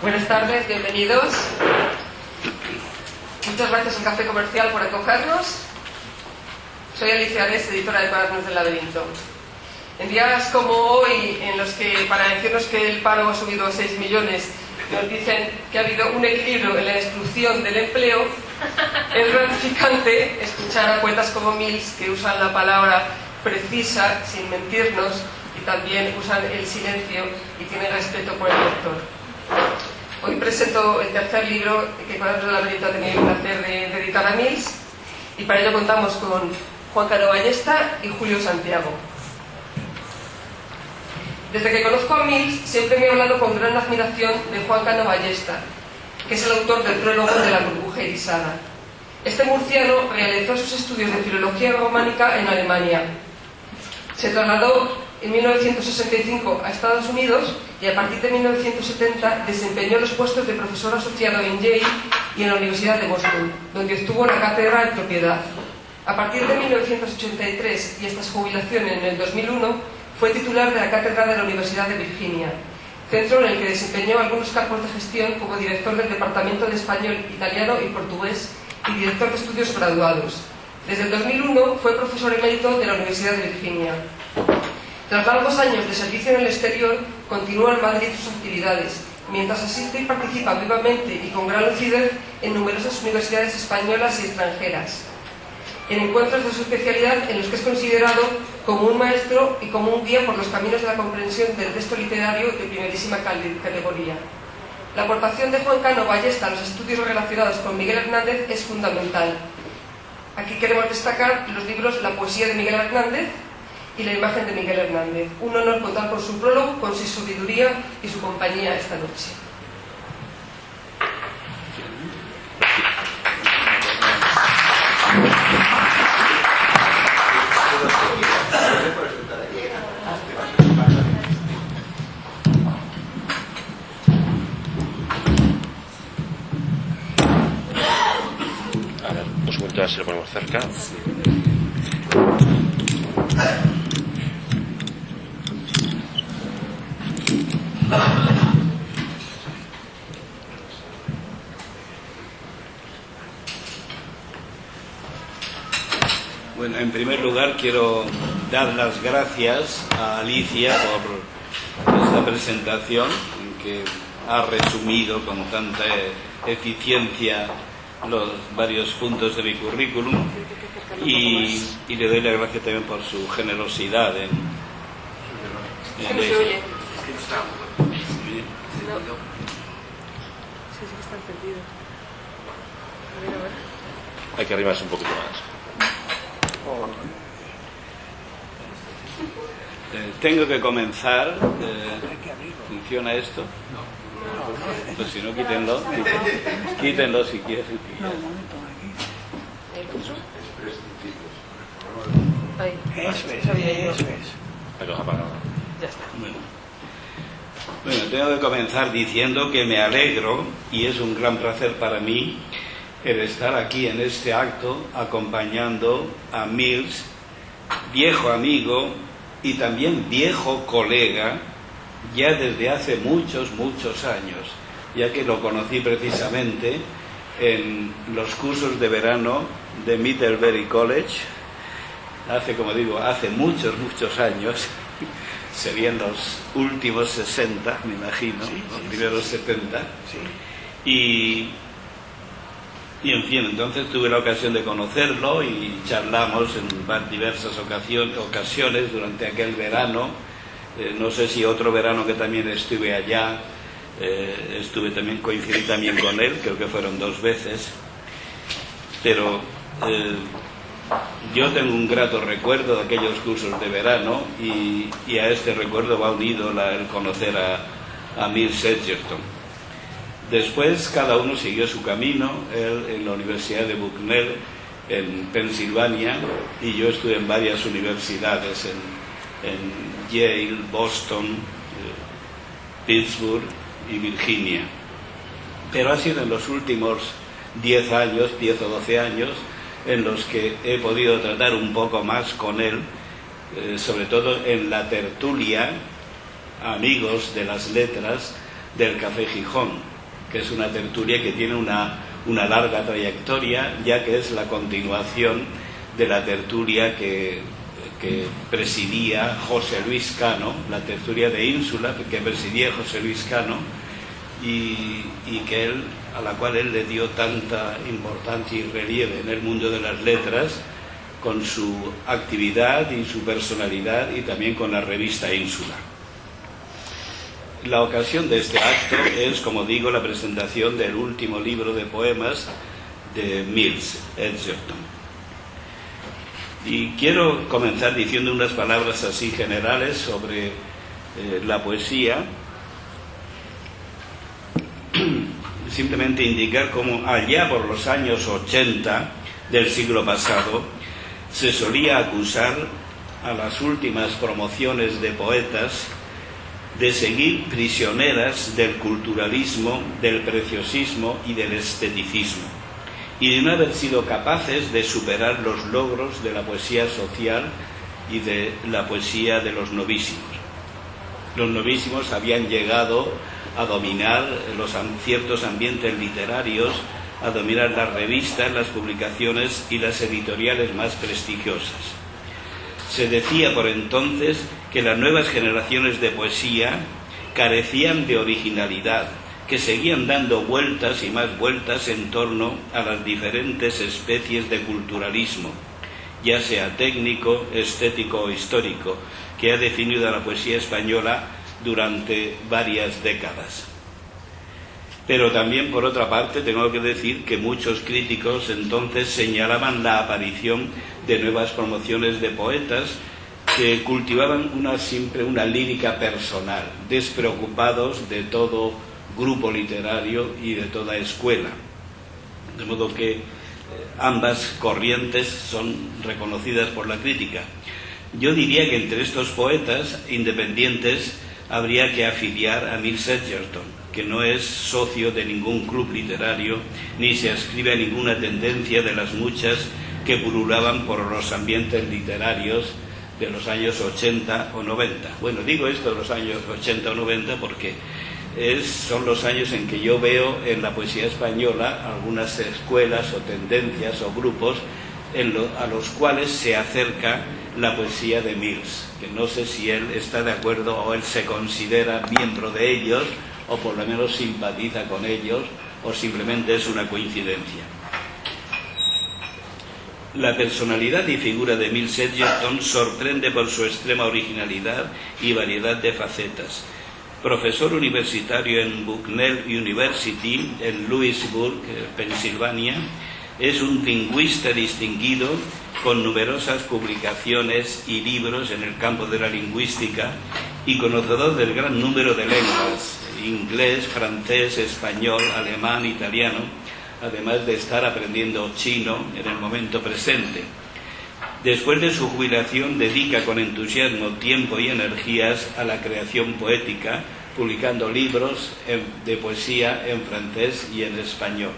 Buenas tardes, bienvenidos. Muchas gracias al Café Comercial por acogernos. Soy Alicia Ares, editora de Cuadernos del Laberinto. En días como hoy, en los que para decirnos que el paro ha subido a 6 millones, nos dicen que ha habido un equilibrio en la destrucción del empleo, es gratificante escuchar a poetas como Mills, que usan la palabra precisa, sin mentirnos, y también usan el silencio y tienen respeto por el lector. Hoy presento el tercer libro que Cuadernos del Laberinto ha tenido el placer de editar a Mills, y para ello contamos con Juan Cano Ballesta y Julio Santiago. Desde que conozco a Mills, siempre me he hablado con gran admiración de Juan Cano Ballesta, que es el autor del prólogo de La burbuja irisada. Este murciano realizó sus estudios de filología románica en Alemania. Se trasladó en 1965 a Estados Unidos y a partir de 1970 desempeñó los puestos de profesor asociado en Yale y en la Universidad de Boston, donde obtuvo la cátedra de propiedad. A partir de 1983 y hasta su jubilación en el 2001, fue titular de la cátedra de la Universidad de Virginia, centro en el que desempeñó algunos cargos de gestión como director del Departamento de Español, Italiano y Portugués y director de estudios graduados. Desde el 2001 fue profesor emérito de la Universidad de Virginia. Tras largos años de servicio en el exterior, continúa en Madrid sus actividades, mientras asiste y participa vivamente y con gran lucidez en numerosas universidades españolas y extranjeras, en encuentros de su especialidad en los que es considerado como un maestro y como un guía por los caminos de la comprensión del texto literario de primerísima categoría. La aportación de Juan Cano Ballesta a los estudios relacionados con Miguel Hernández es fundamental. Aquí queremos destacar los libros La poesía de Miguel Hernández y La imagen de Miguel Hernández. Un honor contar con su prólogo, con su sabiduría y su compañía esta noche. A ver si lo ponemos cerca. Bueno, en primer lugar quiero dar las gracias a Alicia por esta presentación en que ha resumido con tanta eficiencia los varios puntos de mi currículum y le doy las gracias también por su generosidad en ¿Cómo se oye? Hay que arrimarse un poquito más. Tengo que comenzar. ¿Funciona esto? Pues si no, quítenlo. Quítenlo si quieren. Eso es. Ya está. Bueno, tengo que comenzar diciendo que me alegro y es un gran placer para mí el estar aquí en este acto acompañando a Mills, viejo amigo y también viejo colega, ya desde hace muchos años, ya que lo conocí precisamente en los cursos de verano de Middlebury College, hace muchos años, serían los últimos 60, me imagino, los primeros 70, y en fin, entonces tuve la ocasión de conocerlo y charlamos en diversas ocasiones durante aquel verano. No sé si otro verano que también estuve allá, coincidí también con él, creo que fueron 2 veces, pero yo tengo un grato recuerdo de aquellos cursos de verano y a este recuerdo va unido el conocer a Mills Edgerton. Después cada uno siguió su camino, él en la Universidad de Bucknell en Pensilvania y yo estuve en varias universidades en Yale, Boston, Pittsburgh y Virginia. Pero ha sido en los últimos 10 o 12 años, en los que he podido tratar un poco más con él, sobre todo en la tertulia Amigos de las Letras del Café Gijón, que es una tertulia que tiene una larga trayectoria, ya que es la continuación de la tertulia que presidía José Luis Cano, la tertulia de Ínsula que presidía José Luis Cano, y a la cual él le dio tanta importancia y relieve en el mundo de las letras, con su actividad y su personalidad, y también con la revista Ínsula. La ocasión de este acto es, como digo, la presentación del último libro de poemas de Mills Edgerton. Y quiero comenzar diciendo unas palabras así generales sobre la poesía. Simplemente indicar cómo allá por los años 80 del siglo pasado se solía acusar a las últimas promociones de poetas de seguir prisioneras del culturalismo, del preciosismo y del esteticismo, y de no haber sido capaces de superar los logros de la poesía social y de la poesía de los novísimos. Los novísimos habían llegado a dominar ciertos ambientes literarios, a dominar las revistas, las publicaciones y las editoriales más prestigiosas. Se decía por entonces que las nuevas generaciones de poesía carecían de originalidad, que seguían dando vueltas y más vueltas en torno a las diferentes especies de culturalismo, ya sea técnico, estético o histórico, que ha definido a la poesía española durante varias décadas. Pero también, por otra parte, tengo que decir que muchos críticos entonces señalaban la aparición de nuevas promociones de poetas que cultivaban siempre una lírica personal, despreocupados de todo grupo literario y de toda escuela. De modo que ambas corrientes son reconocidas por la crítica. Yo diría que entre estos poetas independientes habría que afiliar a Mills Edgerton, que no es socio de ningún club literario ni se ascribe a ninguna tendencia de las muchas que pululaban por los ambientes literarios de los años 80 o 90. Bueno, digo esto de los años 80 o 90 porque son los años en que yo veo en la poesía española algunas escuelas o tendencias o grupos a los cuales se acerca la poesía de Mills, que no sé si él está de acuerdo o él se considera miembro de ellos o por lo menos simpatiza con ellos o simplemente es una coincidencia. La personalidad y figura de Mills Edgerton sorprende por su extrema originalidad y variedad de facetas. Profesor universitario en Bucknell University, en Louisburg, Pensilvania, es un lingüista distinguido con numerosas publicaciones y libros en el campo de la lingüística y conocedor del gran número de lenguas, inglés, francés, español, alemán, italiano, además de estar aprendiendo chino en el momento presente. Después de su jubilación dedica con entusiasmo tiempo y energías a la creación poética, publicando libros de poesía en francés y en español.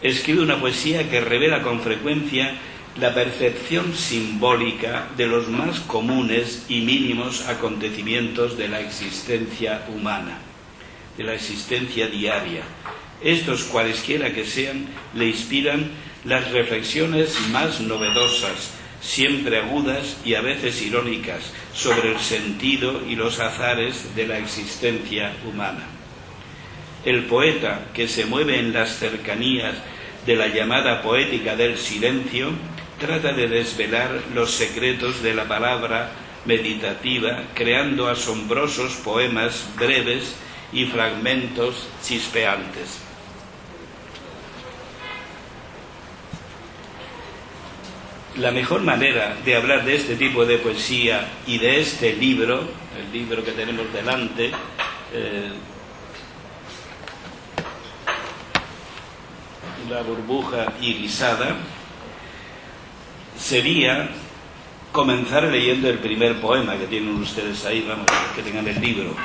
Escribe una poesía que revela con frecuencia la percepción simbólica de los más comunes y mínimos acontecimientos de la existencia humana, de la existencia diaria. Estos, cualesquiera que sean, le inspiran las reflexiones más novedosas, siempre agudas y a veces irónicas, sobre el sentido y los azares de la existencia humana. El poeta, que se mueve en las cercanías de la llamada poética del silencio, trata de desvelar los secretos de la palabra meditativa, creando asombrosos poemas breves y fragmentos chispeantes. La mejor manera de hablar de este tipo de poesía y de este libro, el libro que tenemos delante, La burbuja irisada, sería comenzar leyendo el primer poema que tienen ustedes ahí, vamos, que tengan el libro.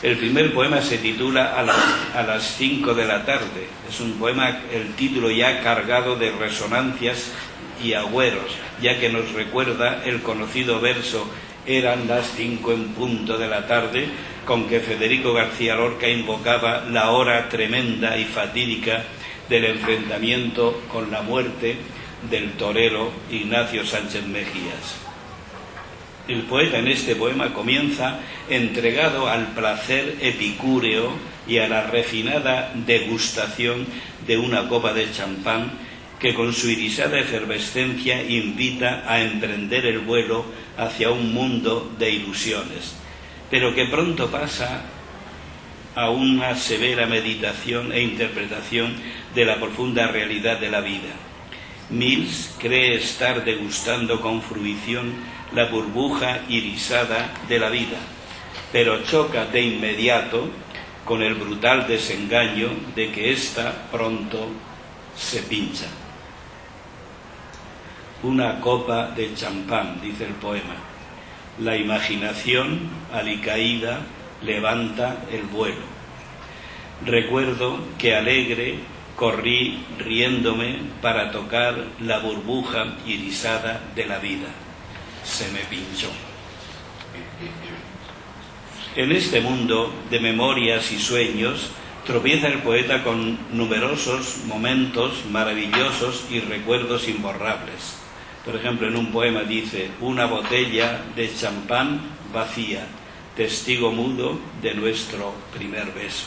El primer poema se titula a las 5 de la tarde. Es un poema, el título ya cargado de resonancias y agüeros, ya que nos recuerda el conocido verso "eran las 5 en punto de la tarde", con que Federico García Lorca invocaba la hora tremenda y fatídica del enfrentamiento con la muerte del torero Ignacio Sánchez Mejías. El poeta en este poema comienza entregado al placer epicúreo y a la refinada degustación de una copa de champán que con su irisada efervescencia invita a emprender el vuelo hacia un mundo de ilusiones, pero que pronto pasa a una severa meditación e interpretación de la profunda realidad de la vida. Mills cree estar degustando con fruición la burbuja irisada de la vida, pero choca de inmediato con el brutal desengaño de que ésta pronto se pincha. Una copa de champán, dice el poema. La imaginación, alicaída, levanta el vuelo. Recuerdo que alegre corrí riéndome para tocar la burbuja irisada de la vida. Se me pinchó. En este mundo de memorias y sueños tropieza el poeta con numerosos momentos maravillosos y recuerdos imborrables. Por ejemplo, en un poema dice: una botella de champán vacía, testigo mudo de nuestro primer beso.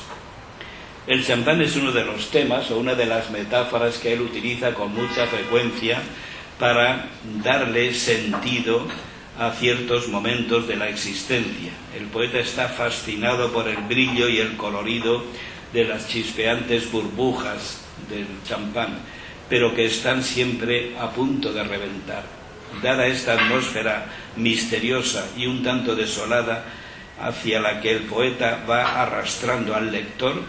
El champán es uno de los temas o una de las metáforas que él utiliza con mucha frecuencia para darle sentido a ciertos momentos de la existencia. El poeta está fascinado por el brillo y el colorido de las chispeantes burbujas del champán, pero que están siempre a punto de reventar. Dada esta atmósfera misteriosa y un tanto desolada hacia la que el poeta va arrastrando al lector,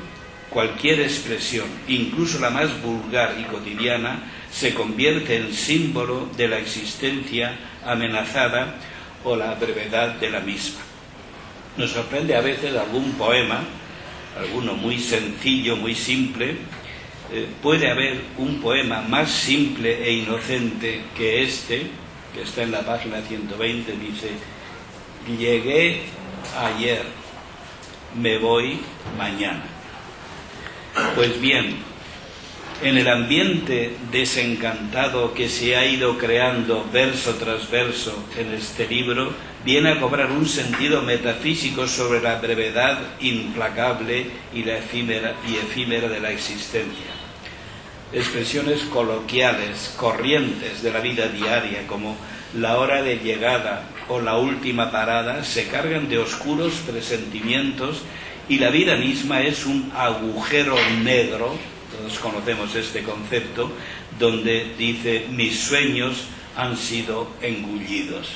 cualquier expresión, incluso la más vulgar y cotidiana, se convierte en símbolo de la existencia amenazada o la brevedad de la misma. Nos sorprende a veces algún poema, alguno muy sencillo, muy simple. Puede haber un poema más simple e inocente que este, que está en la página 120, dice: llegué ayer, me voy mañana. Pues bien, en el ambiente desencantado que se ha ido creando verso tras verso en este libro, viene a cobrar un sentido metafísico sobre la brevedad implacable y la efímera de la existencia. Expresiones coloquiales, corrientes de la vida diaria, como la hora de llegada o la última parada, se cargan de oscuros presentimientos y la vida misma es un agujero negro. Todos conocemos este concepto, donde dice: mis sueños han sido engullidos.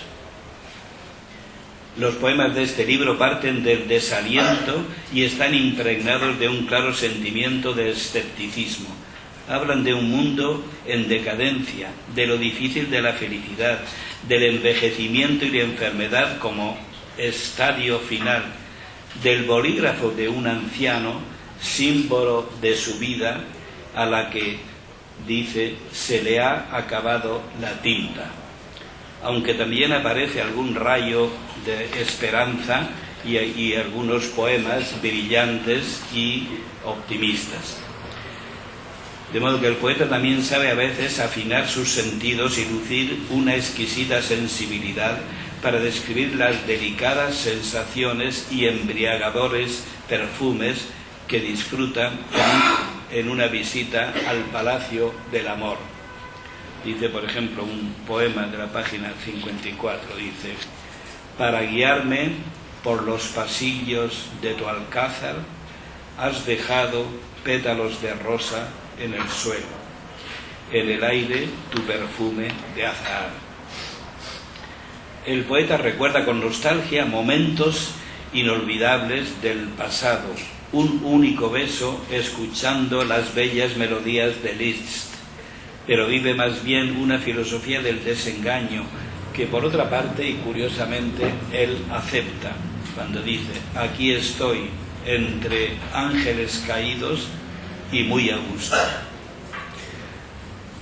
Los poemas de este libro parten del desaliento y están impregnados de un claro sentimiento de escepticismo. Hablan de un mundo en decadencia, de lo difícil de la felicidad, del envejecimiento y la enfermedad como estadio final, del bolígrafo de un anciano, símbolo de su vida, a la que, dice, se le ha acabado la tinta. Aunque también aparece algún rayo de esperanza y algunos poemas brillantes y optimistas. De modo que el poeta también sabe a veces afinar sus sentidos y lucir una exquisita sensibilidad para describir las delicadas sensaciones y embriagadores perfumes que disfrutan en una visita al Palacio del Amor. Dice, por ejemplo, un poema de la página 54, dice: para guiarme por los pasillos de tu alcázar, has dejado pétalos de rosa en el suelo, en el aire tu perfume de azahar. El poeta recuerda con nostalgia momentos inolvidables del pasado, un único beso escuchando las bellas melodías de Liszt, pero vive más bien una filosofía del desengaño que, por otra parte, y curiosamente, él acepta cuando dice: aquí estoy entre ángeles caídos y muy a gusto.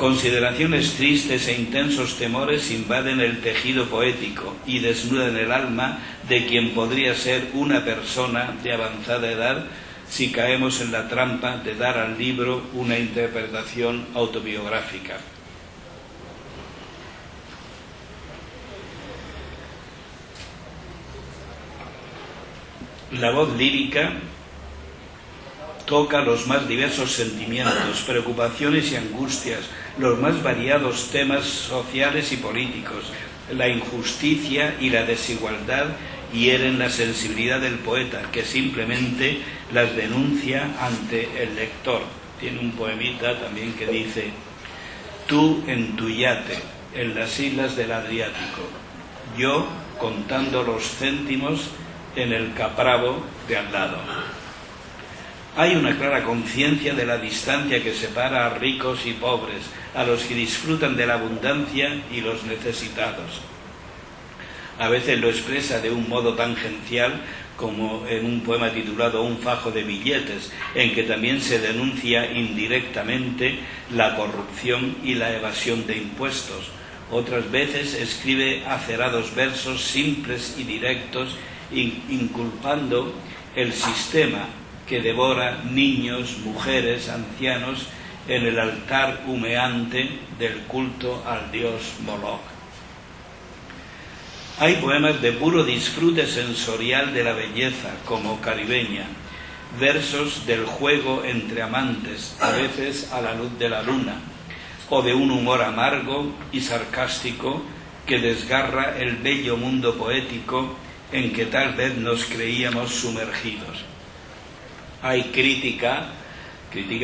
Consideraciones tristes e intensos temores invaden el tejido poético y desnudan el alma de quien podría ser una persona de avanzada edad si caemos en la trampa de dar al libro una interpretación autobiográfica. La voz lírica toca los más diversos sentimientos, preocupaciones y angustias, los más variados temas sociales y políticos. La injusticia y la desigualdad hieren la sensibilidad del poeta, que simplemente las denuncia ante el lector. Tiene un poemita también que dice: tú en tu yate, en las islas del Adriático, yo contando los céntimos en el capravo de al lado. Hay una clara conciencia de la distancia que separa a ricos y pobres, a los que disfrutan de la abundancia y los necesitados. A veces lo expresa de un modo tangencial, como en un poema titulado Un fajo de billetes, en que también se denuncia indirectamente la corrupción y la evasión de impuestos. Otras veces escribe acerados versos simples y directos, inculpando el sistema que devora niños, mujeres, ancianos en el altar humeante del culto al dios Moloch. Hay poemas de puro disfrute sensorial de la belleza, como Caribeña, versos del juego entre amantes, a veces a la luz de la luna, o de un humor amargo y sarcástico que desgarra el bello mundo poético en que tal vez nos creíamos sumergidos. Hay critica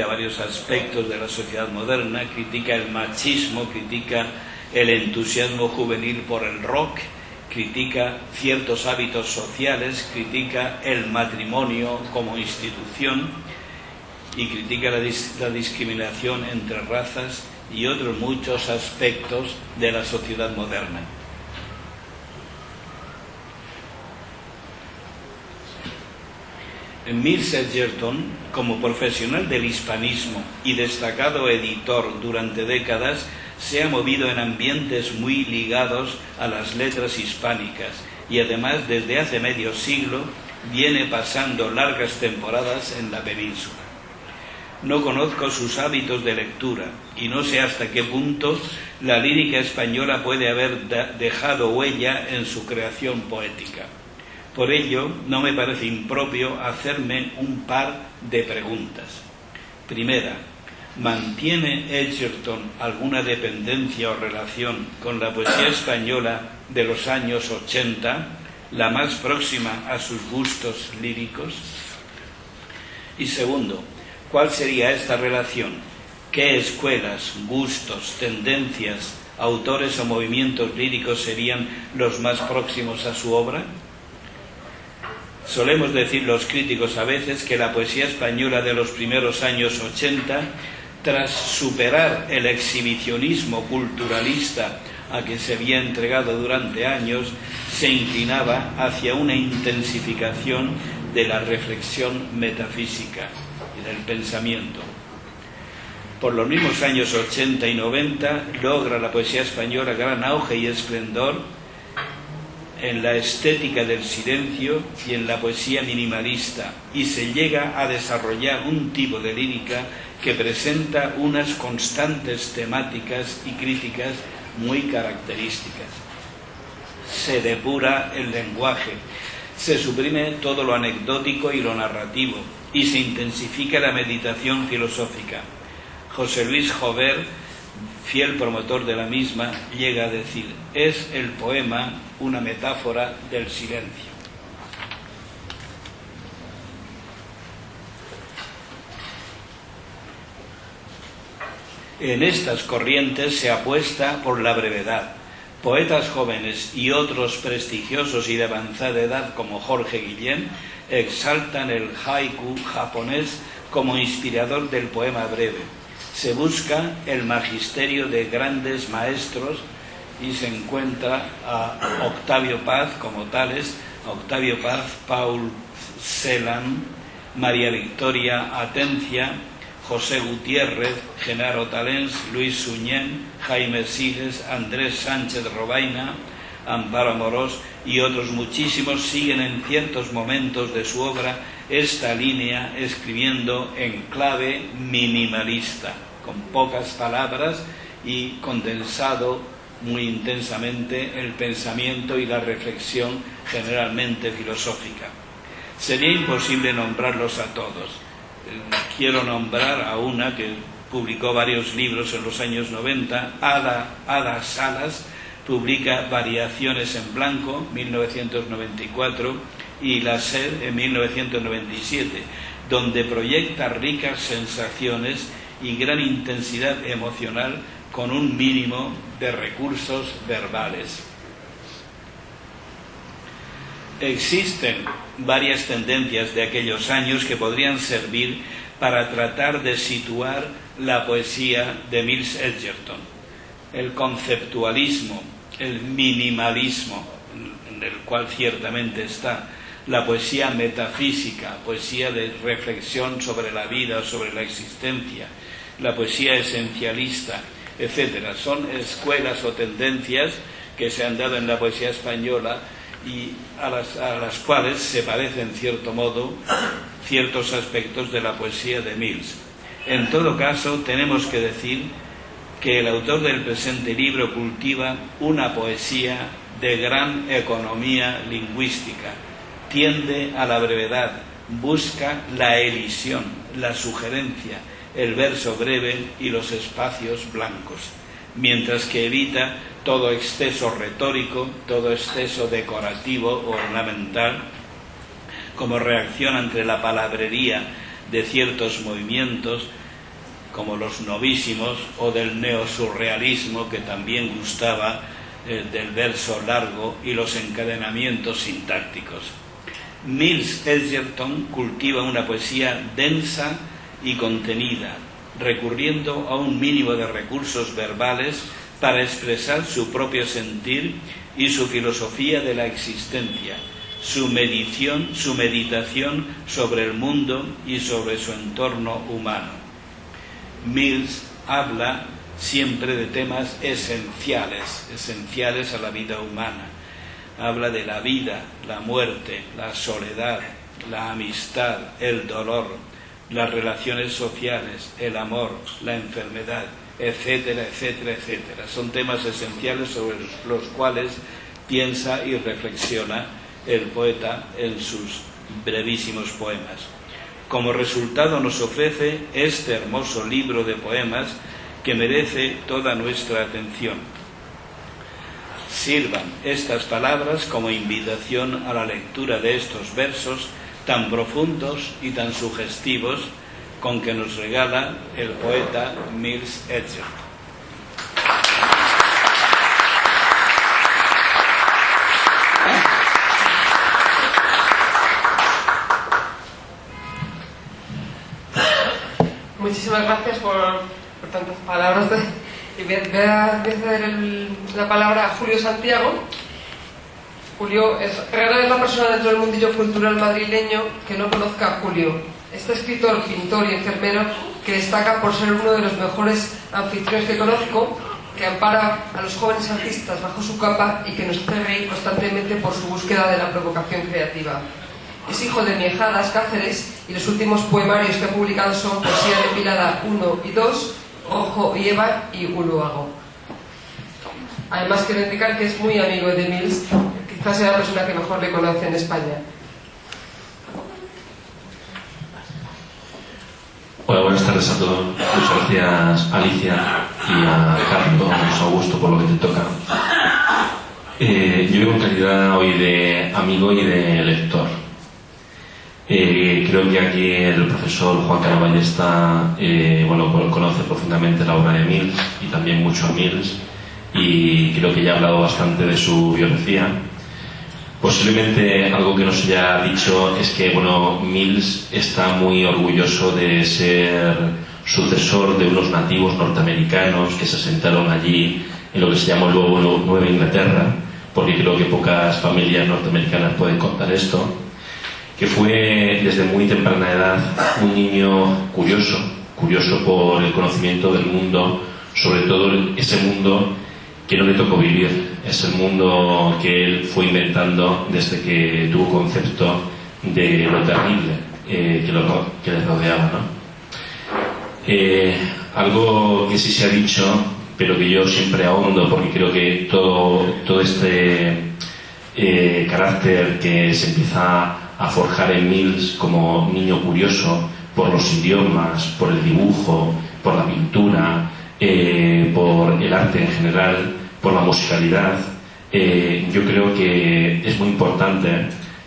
varios aspectos de la sociedad moderna, critica el machismo, critica el entusiasmo juvenil por el rock, critica ciertos hábitos sociales, critica el matrimonio como institución y critica la discriminación entre razas y otros muchos aspectos de la sociedad moderna. Miles Edgerton, como profesional del hispanismo y destacado editor durante décadas, se ha movido en ambientes muy ligados a las letras hispánicas y además desde hace medio siglo viene pasando largas temporadas en la península. No conozco sus hábitos de lectura y no sé hasta qué punto la lírica española puede haber dejado huella en su creación poética. Por ello, no me parece impropio hacerme un par de preguntas. Primera, ¿mantiene Edgerton alguna dependencia o relación con la poesía española de los años 80, la más próxima a sus gustos líricos? Y segundo, ¿cuál sería esta relación? ¿Qué escuelas, gustos, tendencias, autores o movimientos líricos serían los más próximos a su obra? Solemos decir los críticos a veces que la poesía española de los primeros años 80, tras superar el exhibicionismo culturalista a que se había entregado durante años, se inclinaba hacia una intensificación de la reflexión metafísica y del pensamiento. Por los mismos años 80 y 90 logra la poesía española gran auge y esplendor en la estética del silencio y en la poesía minimalista, y se llega a desarrollar un tipo de lírica que presenta unas constantes temáticas y críticas muy características. Se depura el lenguaje, se suprime todo lo anecdótico y lo narrativo, y se intensifica la meditación filosófica. José Luis Jover, fiel promotor de la misma, llega a decir: es el poema una metáfora del silencio. En estas corrientes se apuesta por la brevedad. Poetas jóvenes y otros prestigiosos y de avanzada edad como Jorge Guillén exaltan el haiku japonés como inspirador del poema breve. Se busca el magisterio de grandes maestros y se encuentra a Octavio Paz como tales: Octavio Paz, Paul Celan, María Victoria Atencia, José Gutiérrez, Genaro Talens, Luis Suñén, Jaime Siles, Andrés Sánchez Robaina, Amparo Amorós y otros muchísimos siguen en ciertos momentos de su obra esta línea, escribiendo en clave minimalista, con pocas palabras y condensado muy intensamente el pensamiento y la reflexión generalmente filosófica. Sería imposible nombrarlos a todos. Quiero nombrar a una que publicó varios libros en los años 90, Ada Salas, publica Variaciones en Blanco, 1994, y La Sed, en 1997, donde proyecta ricas sensaciones y gran intensidad emocional con un mínimo de recursos verbales. Existen varias tendencias de aquellos años que podrían servir para tratar de situar la poesía de Mills Edgerton. El conceptualismo, el minimalismo, en el cual ciertamente está la poesía metafísica, poesía de reflexión sobre la vida, sobre la existencia, la poesía esencialista, etcétera. Son escuelas o tendencias que se han dado en la poesía española y a las cuales se parecen, en cierto modo, ciertos aspectos de la poesía de Mills. En todo caso, tenemos que decir que el autor del presente libro cultiva una poesía de gran economía lingüística, tiende a la brevedad, busca la elisión, la sugerencia, el verso breve y los espacios blancos, mientras que evita todo exceso retórico, todo exceso decorativo o ornamental, como reacción ante la palabrería de ciertos movimientos, como los novísimos o del neosurrealismo, que también gustaba del verso largo y los encadenamientos sintácticos. Mills Edgerton cultiva una poesía densa y contenida, recurriendo a un mínimo de recursos verbales para expresar su propio sentir y su filosofía de la existencia, su meditación sobre el mundo y sobre su entorno humano. Mills habla siempre de temas esenciales a la vida humana. Habla de la vida, la muerte, la soledad, la amistad, el dolor, las relaciones sociales, el amor, la enfermedad, etcétera, etcétera, etcétera. Son temas esenciales sobre los cuales piensa y reflexiona el poeta en sus brevísimos poemas. Como resultado nos ofrece este hermoso libro de poemas que merece toda nuestra atención. Sirvan estas palabras como invitación a la lectura de estos versos tan profundos y tan sugestivos con que nos regala el poeta Mills Edgerton. Muchísimas gracias por tantas palabras. Y voy a ceder la palabra a Julio Santiago. Julio es rara vez la persona dentro del mundillo cultural madrileño que no conozca a Julio. Este escritor, pintor y enfermero que destaca por ser uno de los mejores anfitriones que conozco, que ampara a los jóvenes artistas bajo su capa y que nos hace reír constantemente por su búsqueda de la provocación creativa. Es hijo de Miejadas Cáceres y los últimos poemarios que ha publicado son Poesía depilada 1 y 2, Ojo y Eva y Uluago. Además quiero indicar que es muy amigo de Mills, quizás sea la persona que mejor le conoce en España. Hola, buenas tardes a todos. Muchas gracias Alicia y a Carlos Augusto por lo que te toca. Yo vengo en calidad hoy de amigo y de lector. Creo que aquí el profesor Juan Cano Ballesta conoce profundamente la obra de Mills y también mucho a Mills, y creo que ya ha hablado bastante de su biografía. Posiblemente algo que no se haya dicho es que Mills está muy orgulloso de ser sucesor de unos nativos norteamericanos que se asentaron allí en lo que se llamó luego Nueva Inglaterra, porque creo que pocas familias norteamericanas pueden contar esto, que fue desde muy temprana edad un niño curioso, curioso por el conocimiento del mundo, sobre todo ese mundo que no le tocó vivir, es el mundo que él fue inventando desde que tuvo concepto de lo terrible que le rodeaba, ¿no? Algo que sí se ha dicho, pero que yo siempre ahondo, porque creo que todo este carácter que se empieza a forjar en Mills como niño curioso por los idiomas, por el dibujo, por la pintura, por el arte en general, por la musicalidad, yo creo que es muy importante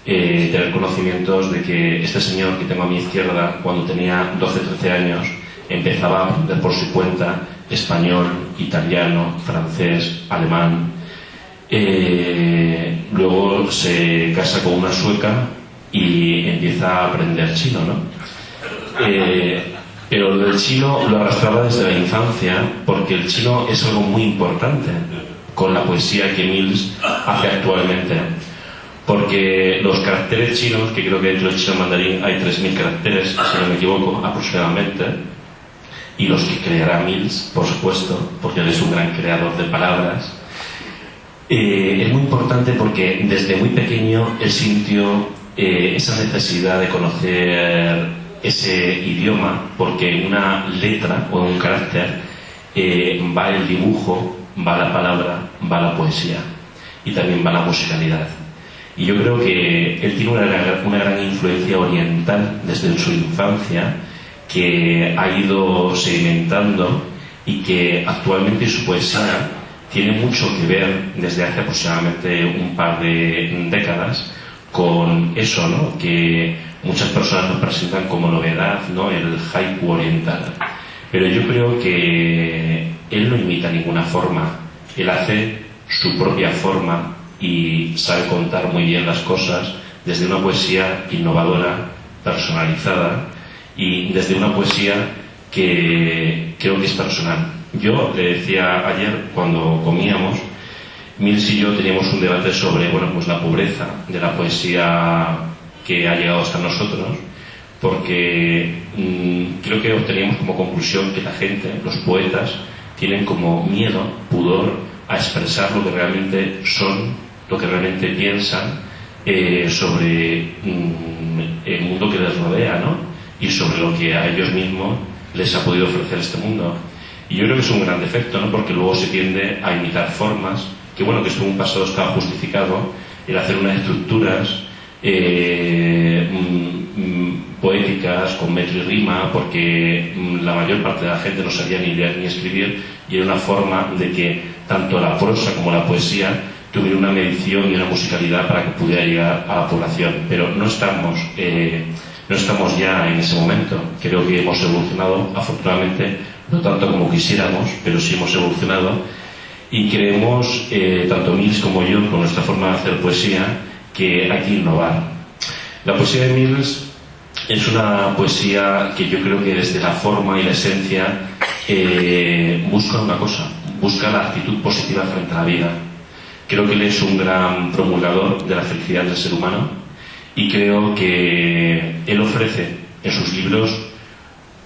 tener conocimientos de que este señor que tengo a mi izquierda, cuando tenía 12-13 años, empezaba a aprender por su cuenta español, italiano, francés, alemán. Luego se casa con una sueca y empieza a aprender chino, ¿no? Pero lo del chino lo arrastraba desde la infancia, porque el chino es algo muy importante con la poesía que Mills hace actualmente. Porque los caracteres chinos, que creo que dentro del chino mandarín hay 3.000 caracteres, si no me equivoco, aproximadamente, y los que creará Mills, por supuesto, porque él es un gran creador de palabras, es muy importante porque desde muy pequeño él sintió esa necesidad de conocer ese idioma, porque en una letra o en un carácter va el dibujo, va la palabra, va la poesía y también va la musicalidad. Y yo creo que él tiene una gran influencia oriental desde su infancia, que ha ido sedimentando y que actualmente su poesía tiene mucho que ver desde hace aproximadamente un par de décadas con eso, ¿no?, que muchas personas nos presentan como novedad, ¿no?, el haiku oriental. Pero yo creo que él no imita ninguna forma, él hace su propia forma y sabe contar muy bien las cosas desde una poesía innovadora, personalizada, y desde una poesía que creo que es personal. Yo le decía ayer, cuando comíamos, Mills y yo teníamos un debate sobre, bueno, pues la pobreza de la poesía que ha llegado hasta nosotros, porque creo que obteníamos como conclusión que la gente, los poetas, tienen como miedo, pudor, a expresar lo que realmente son, lo que realmente piensan sobre el mundo que les rodea, ¿no?, y sobre lo que a ellos mismos les ha podido ofrecer este mundo. Y yo creo que es un gran defecto, ¿no?, porque luego se tiende a imitar formas, que bueno, que esto en un pasado estaba justificado, el hacer unas estructuras poéticas con metro y rima, porque la mayor parte de la gente no sabía ni leer ni escribir, y era una forma de que tanto la prosa como la poesía tuviera una medición y una musicalidad para que pudiera llegar a la población. Pero no estamos ya en ese momento. Creo que hemos evolucionado, afortunadamente, no tanto como quisiéramos, pero sí hemos evolucionado, y creemos, tanto Mills como yo, con nuestra forma de hacer poesía, que hay que innovar. La poesía de Mills es una poesía que yo creo que desde la forma y la esencia busca una cosa, busca la actitud positiva frente a la vida. Creo que él es un gran promulgador de la felicidad del ser humano, y creo que él ofrece en sus libros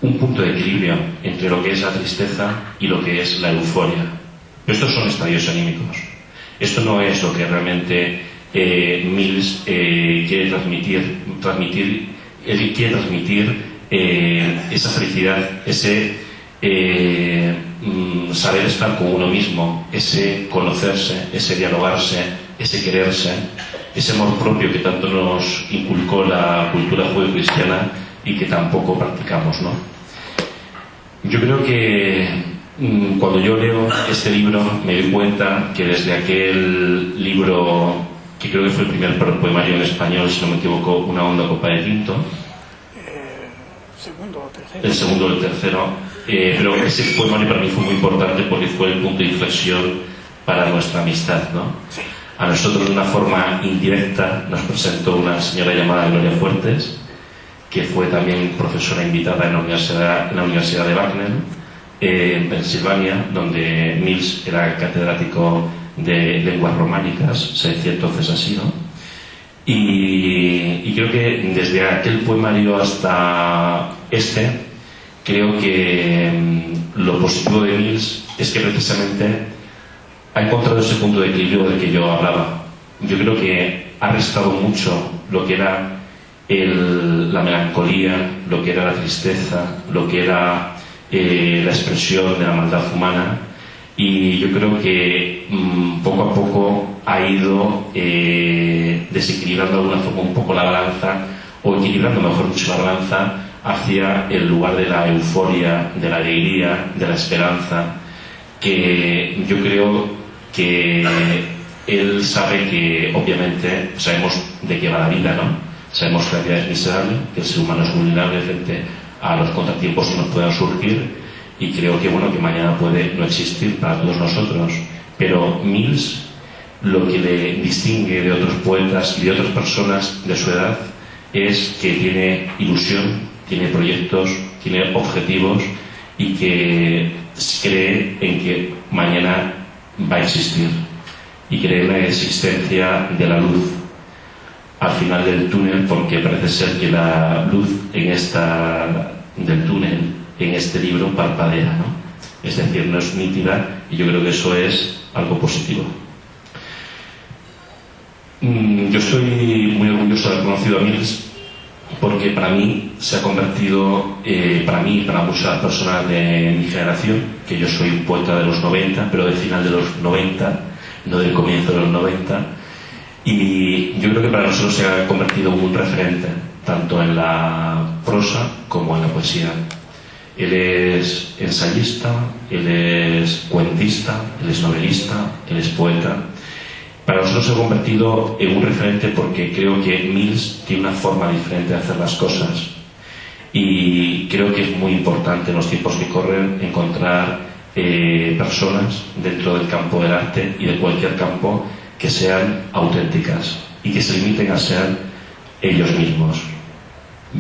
un punto de equilibrio entre lo que es la tristeza y lo que es la euforia. Estos son estadios anímicos. Esto no es lo que realmente Mills quiere transmitir. Él quiere transmitir esa felicidad, ese saber estar con uno mismo, ese conocerse, ese dialogarse, ese quererse, ese amor propio que tanto nos inculcó la cultura judeocristiana y que tampoco practicamos, ¿no? Yo creo que cuando yo leo este libro me doy cuenta que desde aquel libro, que creo que fue el primer poemario en español, si no me equivoco, Una honda copa de tinto, el segundo o el tercero, pero ese poemario para mí fue muy importante porque fue el punto de inflexión para nuestra amistad, ¿no? A nosotros, de una forma indirecta, nos presentó una señora llamada Gloria Fuertes, que fue también profesora invitada en la Universidad de Bucknell, en Pensilvania, donde Mills era catedrático de lenguas románicas, se decía entonces así, ¿no? Y creo que desde aquel poemario hasta este, creo que lo positivo de Mills es que precisamente ha encontrado ese punto de equilibrio del que yo hablaba. Yo creo que ha restado mucho lo que era la melancolía, lo que era la tristeza, lo que era la expresión de la maldad humana, y yo creo que poco a poco ha ido desequilibrando de alguna forma un poco la balanza, o equilibrando mejor dicho la balanza hacia el lugar de la euforia, de la alegría, de la esperanza, que yo creo que él sabe que obviamente sabemos de qué va la vida, ¿no? Sabemos que la vida es miserable, que el ser humano es vulnerable frente a los contratiempos que nos puedan surgir, y creo que bueno, que mañana puede no existir para todos nosotros. Pero Mills, lo que le distingue de otros poetas y de otras personas de su edad es que tiene ilusión, tiene proyectos, tiene objetivos, y que cree en que mañana va a existir, y cree en la existencia de la luz al final del túnel, porque parece ser que la luz del túnel en este libro parpadea, ¿no? Es decir, no es nítida, y yo creo que eso es algo positivo. Yo estoy muy orgulloso de haber conocido a Mills, porque para mí se ha convertido, para mí y para muchas personas de mi generación, que yo soy un poeta de los 90, pero del final de los 90, no del comienzo de los 90, y yo creo que para nosotros se ha convertido en un referente, tanto en la prosa como en la poesía. Él es ensayista, él es cuentista, él es novelista, él es poeta. Para nosotros se ha convertido en un referente porque creo que Mills tiene una forma diferente de hacer las cosas, y creo que es muy importante en los tiempos que corren encontrar personas dentro del campo del arte y de cualquier campo que sean auténticas y que se limiten a ser ellos mismos.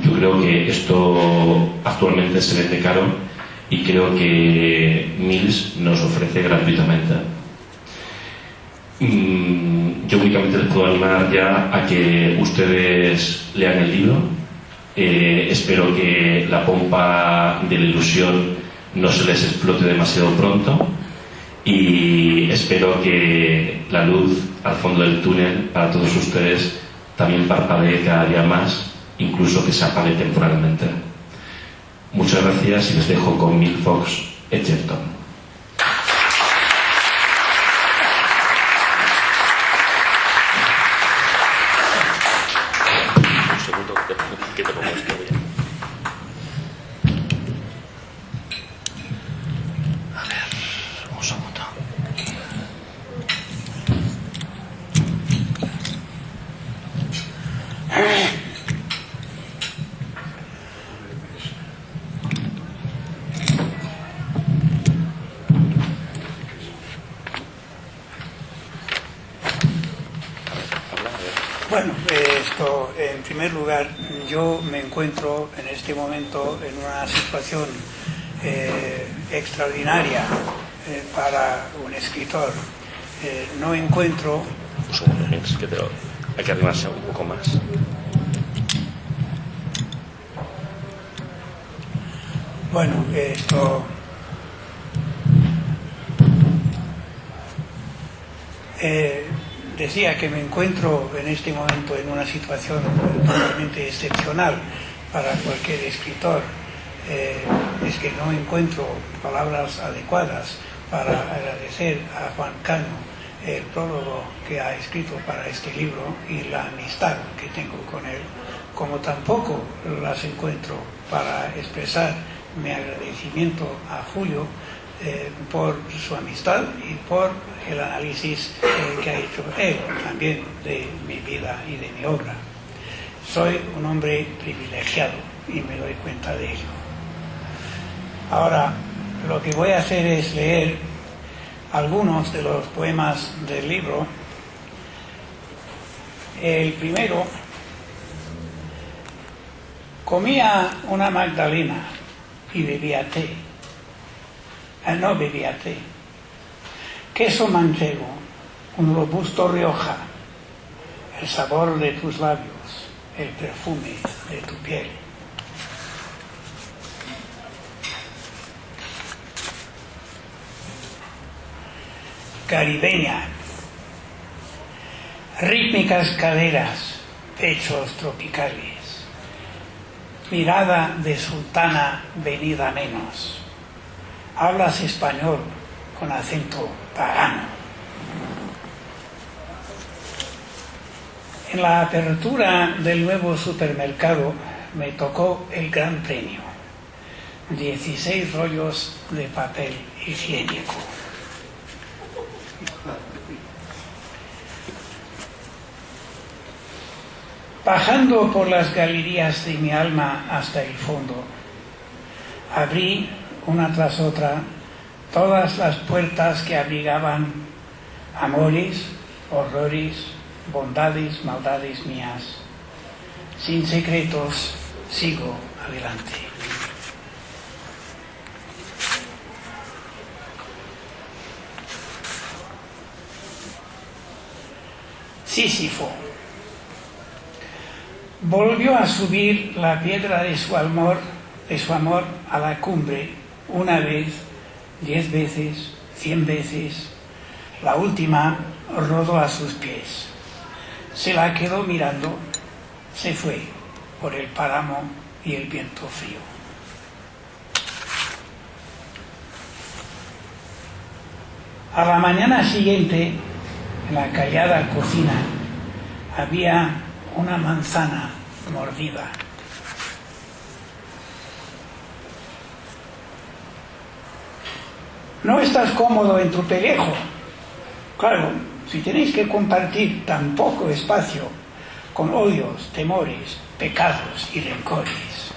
Yo creo que esto actualmente se vende caro, y creo que Mills nos ofrece gratuitamente. Yo únicamente les puedo animar ya a que ustedes lean el libro. Espero que la pompa de la ilusión no se les explote demasiado pronto, y espero que la luz al fondo del túnel para todos ustedes también parpadee cada día más, incluso que se apague temporalmente. Muchas gracias, y les dejo con Mill Fox Edgerton. Un segundo, que te pongo esto ya. A ver, un segundo. Bueno, en primer lugar, yo me encuentro en este momento en una situación extraordinaria para un escritor. No encuentro... Un segundo, Mills, que hay que arrimarse un poco más. Bueno, decía que me encuentro en este momento en una situación totalmente excepcional para cualquier escritor. Es que no encuentro palabras adecuadas para agradecer a Juan Cano el prólogo que ha escrito para este libro y la amistad que tengo con él, como tampoco las encuentro para expresar mi agradecimiento a Julio por su amistad y por el análisis que ha hecho él también de mi vida y de mi obra. Soy un hombre privilegiado y me doy cuenta de ello. Ahora, lo que voy a hacer es leer algunos de los poemas del libro. El primero: comía una magdalena y bebía té. No bebía té. Queso manchego, un robusto Rioja, el sabor de tus labios, el perfume de tu piel. caribeña, rítmicas caderas, pechos tropicales, mirada de sultana venida menos, hablas español con acento pagano. En la apertura del nuevo supermercado me tocó el gran premio, 16 rollos de papel higiénico. Bajando por las galerías de mi alma hasta el fondo, abrí una tras otra todas las puertas que abrigaban amores, horrores, bondades, maldades mías. Sin secretos, sigo adelante. Sísifo volvió a subir la piedra de su amor a la cumbre, una vez, 10 veces, 100 veces. La última rodó a sus pies. Se la quedó mirando, se fue por el páramo y el viento frío. A la mañana siguiente, en la callada cocina, había una manzana mordida. ¿No estás cómodo en tu pellejo? Claro, si tenéis que compartir tan poco espacio con odios, temores, pecados y rencores.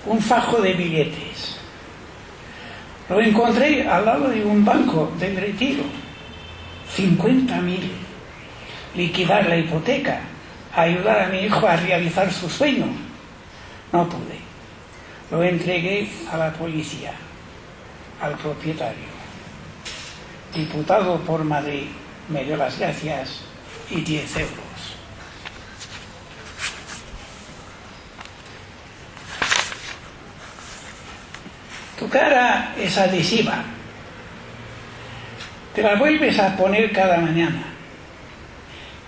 Un fajo de billetes. Lo encontré al lado de un banco del Retiro. 50.000. Liquidar la hipoteca, ayudar a mi hijo a realizar su sueño. No pude. Lo entregué a la policía, al propietario. Diputado por Madrid me dio las gracias y 10 euros. Tu cara es adhesiva. Te la vuelves a poner cada mañana.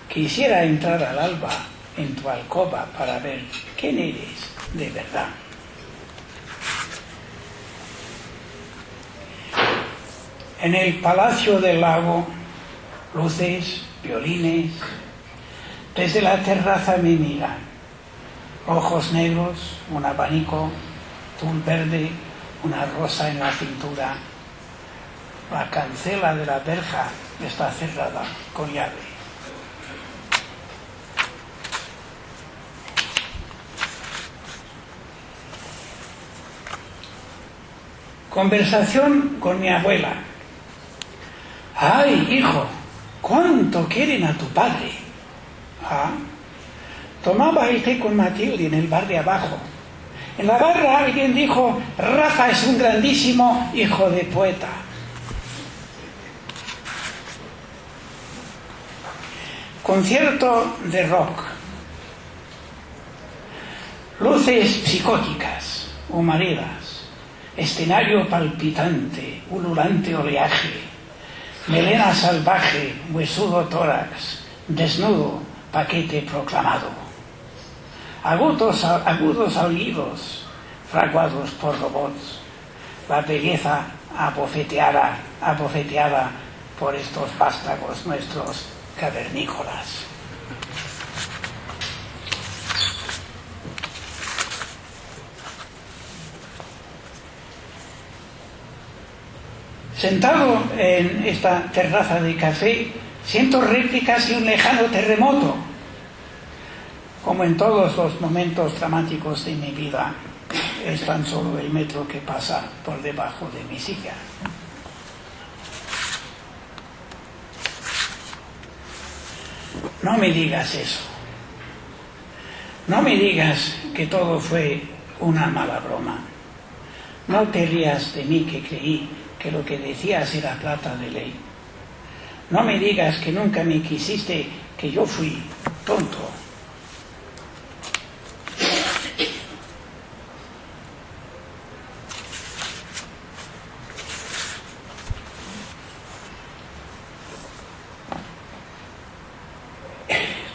Quisiera entrar al alba en tu alcoba para ver quién eres de verdad. En el Palacio del Lago, luces, violines. Desde la terraza me miran. Ojos negros, un abanico, tul verde, una rosa en la cintura. La cancela de la verja está cerrada con llave. Conversación con mi abuela. ¡Ay, hijo! ¿Cuánto quieren a tu padre? Ah, tomaba el té con Matilde en el bar de abajo. En la barra alguien dijo: Rafa es un grandísimo hijo de poeta. Concierto de rock. Luces psicóticas, humaredas, escenario palpitante, ululante oleaje, melena salvaje, huesudo tórax, desnudo, paquete proclamado. Agudos aullidos, fraguados por robots, la belleza abofeteada por estos vástagos nuestros cavernícolas. Sentado en esta terraza de café, siento réplicas de un lejano terremoto. Como en todos los momentos dramáticos de mi vida, es tan solo el metro que pasa por debajo de mi silla. No me digas eso. No me digas que todo fue una mala broma. No te rías de mí que creí que lo que decías era plata de ley. No me digas que nunca me quisiste, que yo fui tonto.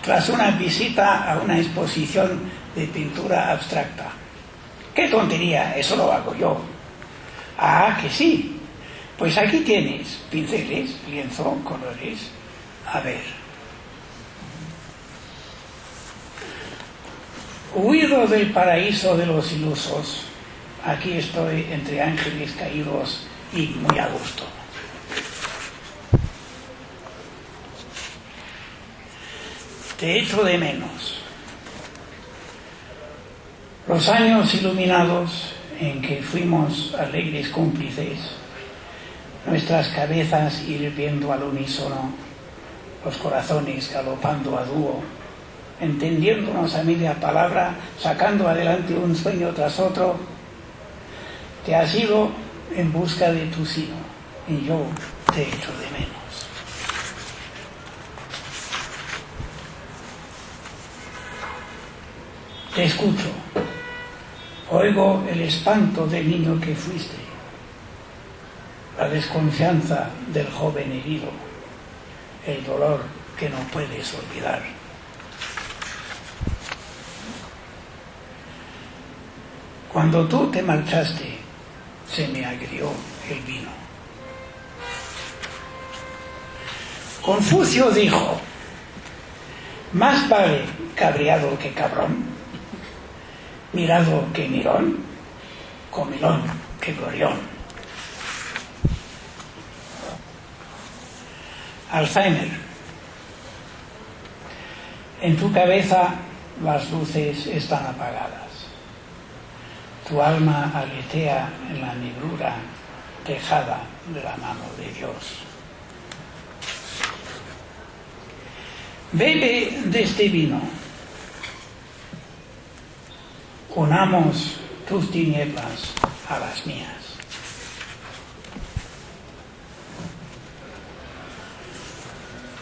tras una visita a una exposición de pintura abstracta. ¡Qué tontería! Eso lo hago yo. Ah, que sí. Pues aquí tienes pinceles, lienzo, colores. A ver. Huido del paraíso de los ilusos, aquí estoy entre ángeles caídos y muy a gusto. Te echo de menos. Los años iluminados en que fuimos alegres cómplices, nuestras cabezas hirviendo al unísono, los corazones galopando a dúo, entendiéndonos a media palabra, sacando adelante un sueño tras otro. Te has ido en busca de tu sino y yo te echo de menos. Te escucho, oigo el espanto del niño que fuiste, la desconfianza del joven herido, el dolor que no puedes olvidar. Cuando tú te marchaste, se me agrió el vino. Confucio dijo, más vale cabreado que cabrón, mirado que mirón, comilón que glorión. Alzheimer. En tu cabeza las luces están apagadas. Tu alma aletea en la negrura dejada de la mano de Dios. Bebe de este vino. Unamos tus tinieblas a las mías.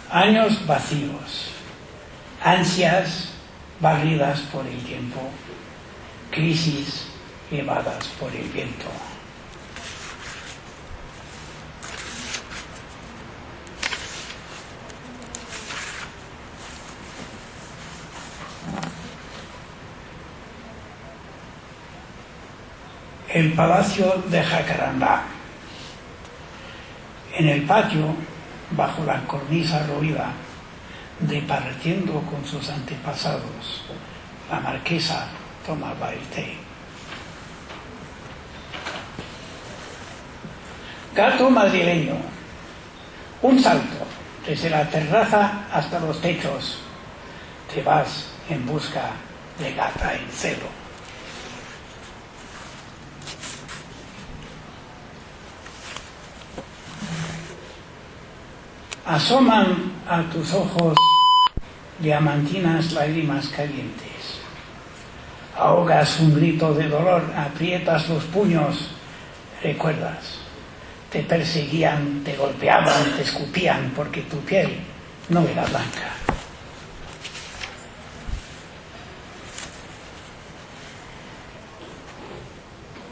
Años vacíos, ansias barridas por el tiempo, crisis llevadas por el viento. El palacio de Jacarandá. En el patio, bajo la cornisa roída, departiendo con sus antepasados, la marquesa tomaba el té. Gato madrileño. Un salto desde la terraza hasta los techos. Te vas en busca de gata en celo. Asoman a tus ojos diamantinas lágrimas calientes. Ahogas un grito de dolor, aprietas los puños, recuerdas. Te perseguían, te golpeaban, te escupían porque tu piel no era blanca.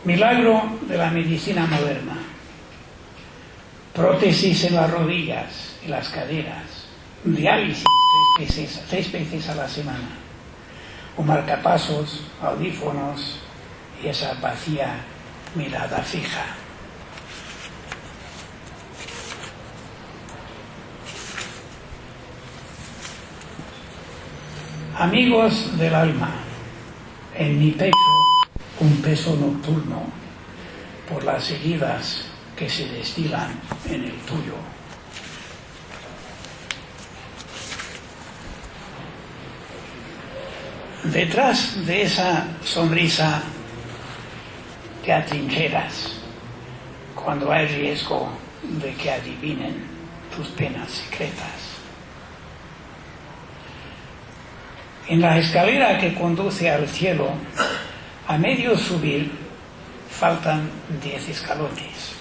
Milagro de la medicina moderna. Prótesis en las rodillas y las caderas. Diálisis 3 veces a la semana. Un marcapasos, audífonos y esa vacía mirada fija. Amigos del alma, en mi pecho un peso nocturno por las heridas que se destilan en el tuyo. Detrás de esa sonrisa te atrincheras cuando hay riesgo de que adivinen tus penas secretas. En la escalera que conduce al cielo, a medio subir, faltan 10 escalones.